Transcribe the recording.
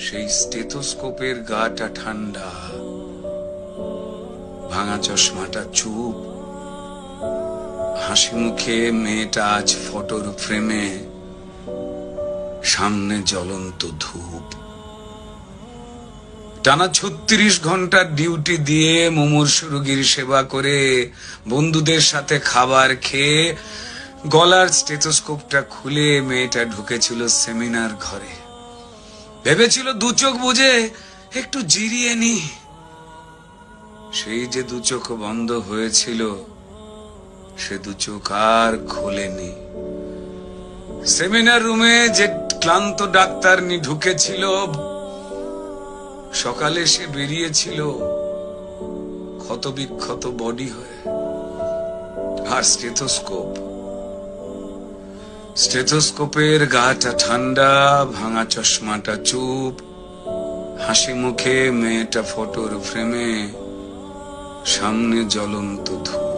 সেই স্টেথোস্কোপের গাটা ঠান্ডা, ভাঙা চশমাটা চুপ, হাসি মুখে মেয়েটা আজ ফটোর ফ্রেমে, সামনে জ্বলন্ত ধূপ। টানা 36 ঘন্টার ডিউটি দিয়ে মুমূর্ষু রোগীর সেবা করে বন্ধুদের সাথে খাবার খেয়ে গলার স্টেথোস্কোপটা খুলে মেয়েটা ঢুকেছিল সেমিনার ঘরে। ভেবেছিল দু চোখ বুঝে একটু জিরিয়ে নি। সেই যে দু চোখ বন্ধ হয়েছিল, সে দু চোখ আর খোলেনি। সেমিনার রুমে যে ক্লান্ত ডাক্তারনি ঢুকেছিল, সকালে সে বেরিয়েছিল ক্ষত বিক্ষত বডি হয়ে। আর স্টেথোস্কোপের গাটা ঠান্ডা, ভাঙা চশমাটা চুপ, হাসি মুখে মেয়েটা ফটোর ফ্রেমে, সামনে জ্বলন্ত ধূপ।